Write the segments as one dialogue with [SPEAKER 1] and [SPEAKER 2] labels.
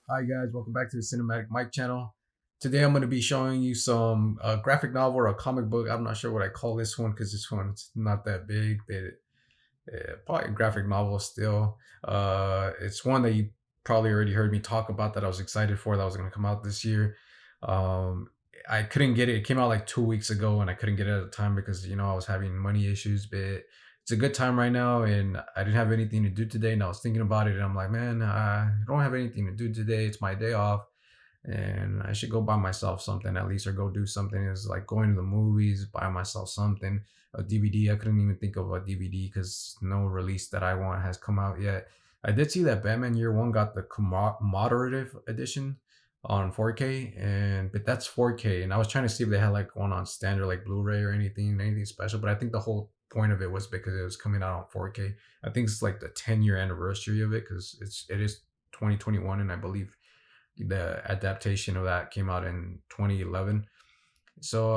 [SPEAKER 1] Hi guys, welcome back to the Cinematic Mike channel. Today I'm going to be showing you some graphic novel or a comic book. I'm not sure what I call this one because this one's not that big, but probably a graphic novel still. It's one that you probably already heard me talk about that I was excited for that was going to come out this year. Um, I couldn't get it. It came out like 2 weeks ago and I couldn't get it at the time because, I was having money issues, but it's a good time right now and I didn't have anything to do today and I was thinking about it and I'm like, man, I don't have anything to do today. It's my day off and I should go buy myself something at least or go do something. It's like going to the movies, buy myself something, a DVD. I couldn't even think of a DVD because no release that I want has come out yet. I did see that Batman Year One got the moderative edition on 4K, and but that's 4K. And I was trying to see if they had like one on standard, like Blu-ray or anything special. But I think the whole point of it was because it was coming out on 4K. I think it's like the 10-year anniversary of it because it is 2021, and I believe the adaptation of that came out in 2011. So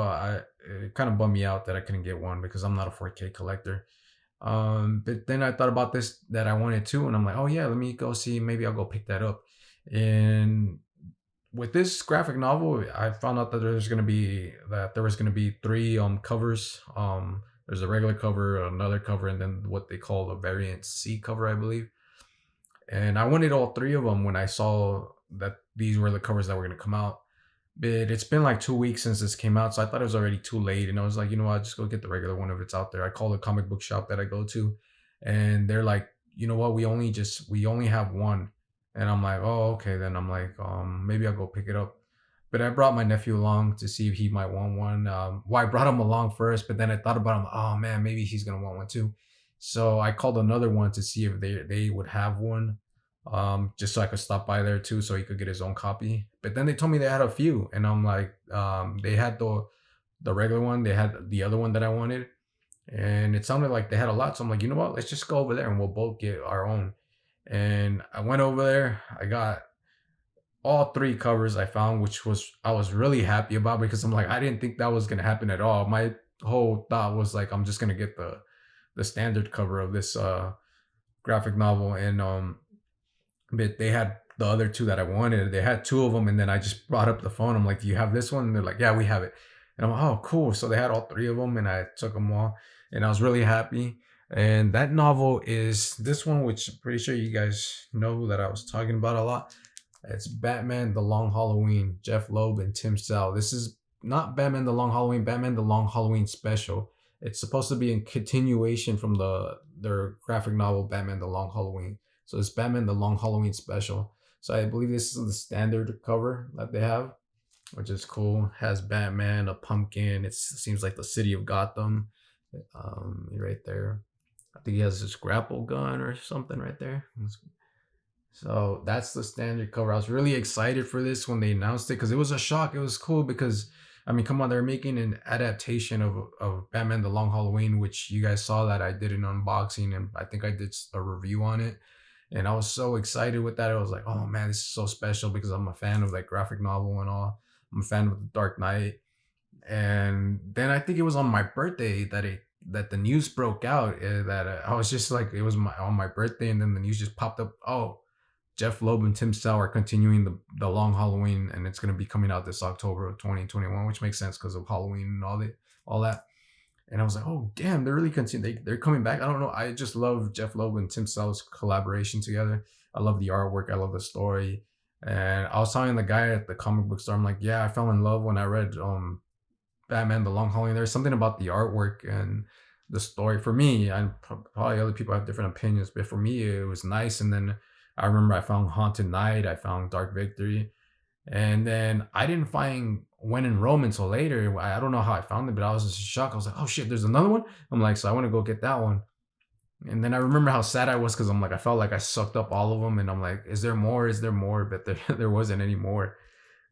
[SPEAKER 1] it kind of bummed me out that I couldn't get one because I'm not a 4K collector. But then I thought about this that I wanted to, and I'm like, oh yeah, let me go see. Maybe I'll go pick that up. And with this graphic novel, I found out that there was gonna be three covers. There's a regular cover, another cover, and then what they call the variant C cover, I believe. And I wanted all three of them when I saw that these were the covers that were gonna come out. But it's been like 2 weeks since this came out, so I thought it was already too late. And I was like, you know what, just go get the regular one if it's out there. I called the comic book shop that I go to, and they're like, you know what, we only have one. And I'm like, oh, okay, then I'm like, maybe I'll go pick it up. But I brought my nephew along to see if he might want one. Well, I brought him along first, but then I thought about him. Oh man, maybe he's gonna want one too. So I called another one to see if they would have one, just so I could stop by there too, so he could get his own copy. But then they told me they had a few, and I'm like, they had the regular one, they had the other one that I wanted, and it sounded like they had a lot. So I'm like, you know what? Let's just go over there and we'll both get our own. And I went over there. I got all three covers I found, which was I was really happy about because I'm like, I didn't think that was gonna happen at all. My whole thought was like, I'm just gonna get the standard cover of this graphic novel, and but they had the other two that I wanted. They had two of them, and then I just brought up the phone. I'm like, "Do you have this one?" And they're like, "Yeah, we have it." And I'm like, "Oh, cool!" So they had all three of them, and I took them all, and I was really happy. And that novel is this one, which I'm pretty sure you guys know that I was talking about a lot. It's Batman: The Long Halloween, Jeph Loeb and Tim Sal. This is not Batman: The Long Halloween, Batman: The Long Halloween special. It's supposed to be a continuation from their graphic novel Batman: The Long Halloween. So it's Batman: The Long Halloween special. So I believe this is the standard cover that they have, which is cool. Has Batman, a pumpkin. It seems like the city of Gotham, right there. I think he has his grapple gun or something right there. So that's the standard cover. I was really excited for this when they announced it because it was a shock. It was cool because I mean, come on, they're making an adaptation of Batman: The Long Halloween, which you guys saw that I did an unboxing and I think I did a review on it. And I was so excited with that. I was like, oh man, this is so special because I'm a fan of that graphic novel and all. I'm a fan of The Dark Knight. And then I think it was on my birthday that the news broke out, that I was just like, it was on my birthday, and then the news just popped up. Oh, Jeph Loeb and Tim Sal are continuing the Long Halloween, and it's gonna be coming out this October of 2021, which makes sense because of Halloween and all that. And I was like, oh damn, they're really continuing. They're coming back. I don't know. I just love Jeph Loeb and Tim Sal's collaboration together. I love the artwork. I love the story. And I was telling the guy at the comic book store, I'm like, yeah, I fell in love when I read Batman: The Long Halloween. There's something about the artwork and the story. For me, and probably other people have different opinions, but for me, it was nice. And then I remember I found Haunted Night, I found Dark Victory, and then I didn't find When in Rome until later. I don't know how I found it, but I was just shocked. I was like, oh shit, there's another one. I'm like, so I want to go get that one. And then I remember how sad I was because I'm like, I felt like I sucked up all of them, and I'm like, is there more? Is there more? But there wasn't any more.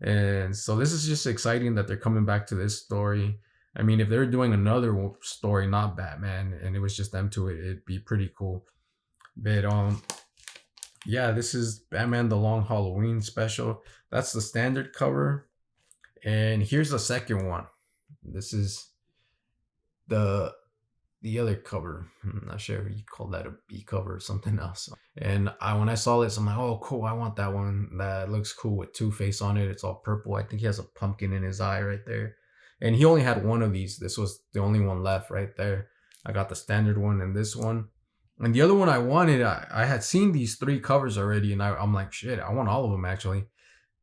[SPEAKER 1] And so this is just exciting that they're coming back to this story. I mean, if they're doing another story, not Batman, and it was just them to it, it'd be pretty cool. But yeah, this is Batman: The Long Halloween special. That's the standard cover. And here's the second one. This is the the other cover. I'm not sure if you call that a B cover or something else. And when I saw this, I'm like, oh, cool. I want that one. That looks cool with Two-Face on it. It's all purple. I think he has a pumpkin in his eye right there. And he only had one of these. This was the only one left right there. I got the standard one and this one. And the other one I wanted, I had seen these three covers already, and I'm like, shit, I want all of them actually.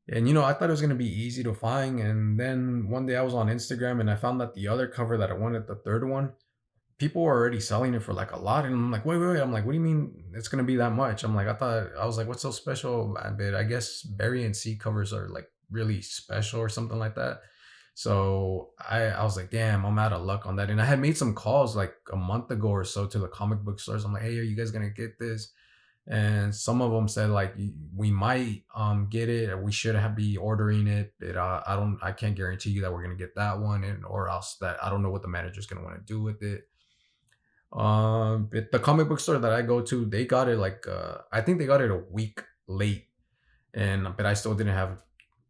[SPEAKER 1] And I thought it was gonna be easy to find. And then one day I was on Instagram and I found that the other cover that I wanted, the third one, people were already selling it for like a lot. And I'm like, wait, wait, wait. I'm like, what do you mean it's gonna be that much? I'm like, I was like, what's so special? But I guess Berry and C covers are like really special or something like that. So I was like, damn, I'm out of luck on that. And I had made some calls like a month ago or so to the comic book stores. I'm like, hey, are you guys gonna get this? And some of them said like we might get it, or we should have be ordering it, but I can't guarantee you that we're gonna get that one, and or else that I don't know what the manager's gonna want to do with it. But the comic book store that I go to, they got it like I think they got it a week late, and but I still didn't have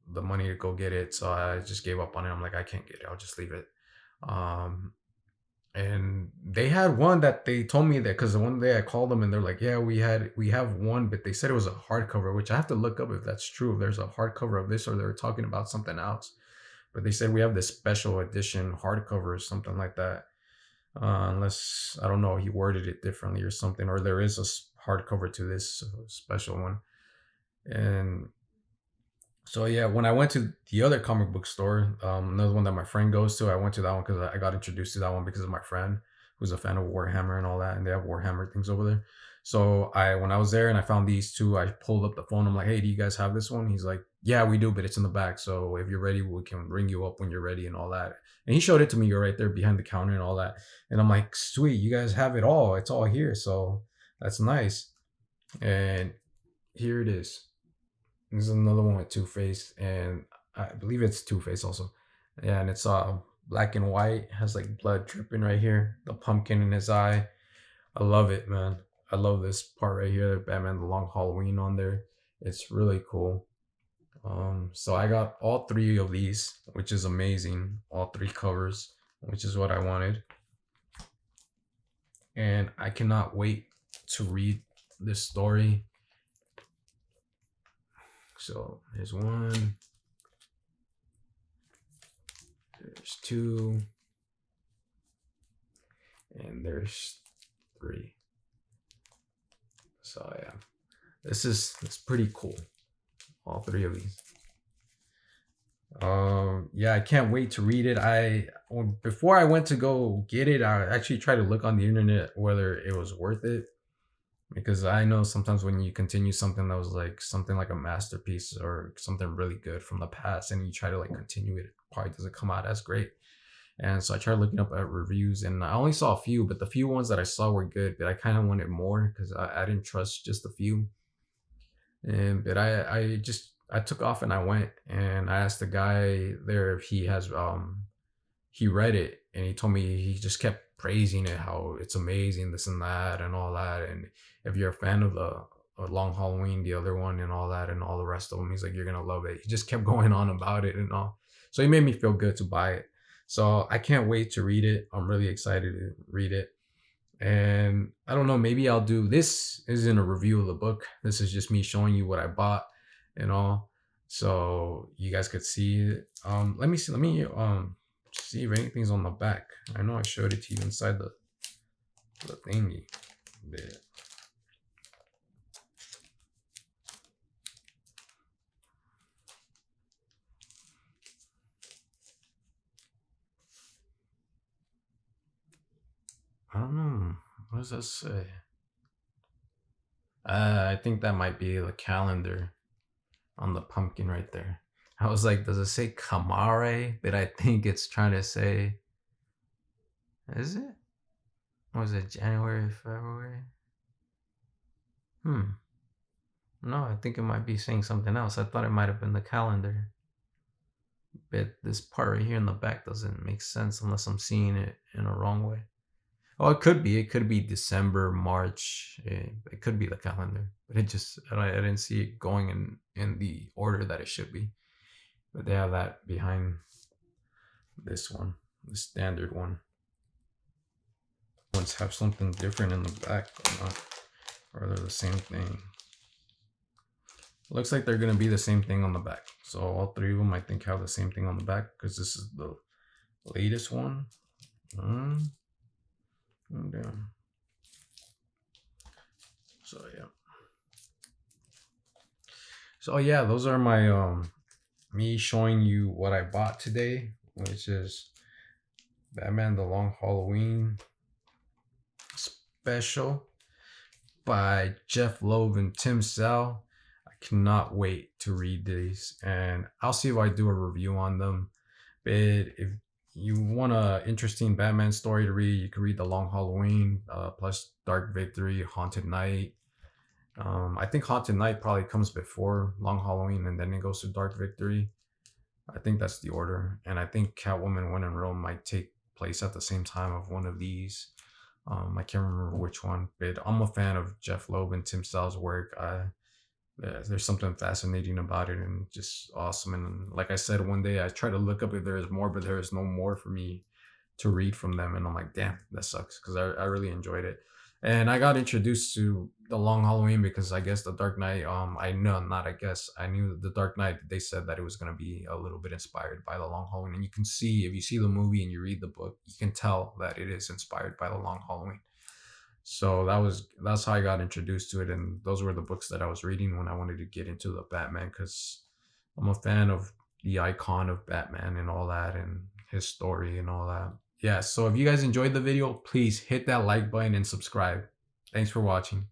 [SPEAKER 1] the money to go get it, so I just gave up on it. I'm like, I can't get it. I'll just leave it. Um, and they had one that they told me that because the one day I called them and they're like, yeah, we have one, but they said it was a hardcover, which I have to look up if that's true. If there's a hardcover of this or they're talking about something else. But they said we have this special edition hardcover or something like that. Unless I don't know, he worded it differently or something, or there is a hardcover to this special one. And so yeah, when I went to the other comic book store, another one that my friend goes to, I went to that one because I got introduced to that one because of my friend who's a fan of Warhammer and all that, and they have Warhammer things over there. So when I was there and I found these two, I pulled up the phone. I'm like, hey, do you guys have this one? He's like, yeah, we do, but it's in the back. So if you're ready, we can ring you up when you're ready and all that. And he showed it to me. You're right there behind the counter and all that. And I'm like, sweet, you guys have it all. It's all here. So that's nice. And here it is. This is another one with Two-Face, and I believe it's Two-Face also. Yeah, and it's black and white, has like blood dripping right here, the pumpkin in his eye. I love it, man. I love this part right here, Batman the Long Halloween on there. It's really cool. So I got all three of these, which is amazing. All three covers, which is what I wanted. And I cannot wait to read this story. So there's one, there's two, and there's three. So yeah, it's pretty cool. All three of these. Yeah, I can't wait to read it. Before I went to go get it, I actually tried to look on the internet whether it was worth it, because I know sometimes when you continue something that was like something like a masterpiece or something really good from the past and you try to like continue it probably doesn't come out as great. And so I tried looking up at reviews and I only saw a few, but the few ones that I saw were good, but I kind of wanted more because I didn't trust just a few. And but I took off and I went and I asked the guy there if he read it, and he told me he just kept praising it, how it's amazing, this and that and all that. And if you're a fan of the Long Halloween, the other one and all that and all the rest of them, he's like, you're gonna love it. He just kept going on about it and all. So he made me feel good to buy it. So I can't wait to read it. I'm really excited to read it. And I don't know, maybe I'll do this. Isn't a review of the book. This is just me showing you what I bought and all. So you guys could see it. Let me see if anything's on the back. I know I showed it to you inside the thingy. But I don't know. What does that say? I think that might be the calendar on the pumpkin right there. I was like, does it say Kamare? But I think it's trying to say, is it? Was it January, February? No, I think it might be saying something else. I thought it might have been the calendar. But this part right here in the back doesn't make sense unless I'm seeing it in a wrong way. Oh, it could be. It could be December, March. It could be the calendar. But I didn't see it going in the order that it should be. But they have that behind this one, the standard one. ones have something different in the back or not, or they're the same thing. Looks like they're gonna be the same thing on the back. So all three of them, I think, have the same thing on the back because this is the latest one. Yeah. So yeah. So yeah, those are my me showing you what I bought today, which is Batman: The Long Halloween special by Jeph Loeb and Tim Sal. I cannot wait to read these, and I'll see if I do a review on them. But if you want a interesting Batman story to read, you can read The Long Halloween, plus Dark Victory, Haunted Night. I think Haunted Night probably comes before Long Halloween, and then it goes to Dark Victory. I think that's the order, and I think Catwoman: When in Rome might take place at the same time of one of these. I can't remember which one, but I'm a fan of Jeph Loeb and Tim Sal's work. There's something fascinating about it and just awesome. And like I said, one day I tried to look up if there is more, but there is no more for me to read from them. And I'm like, damn, that sucks because I really enjoyed it. And I got introduced to the Long Halloween because I guess the Dark Knight. I know, not I guess. I knew the Dark Knight. They said that it was gonna be a little bit inspired by the Long Halloween, and you can see if you see the movie and you read the book, you can tell that it is inspired by the Long Halloween. So that's how I got introduced to it, and those were the books that I was reading when I wanted to get into the Batman because I'm a fan of the icon of Batman and all that, and his story and all that. Yeah, so if you guys enjoyed the video, please hit that like button and subscribe. Thanks for watching.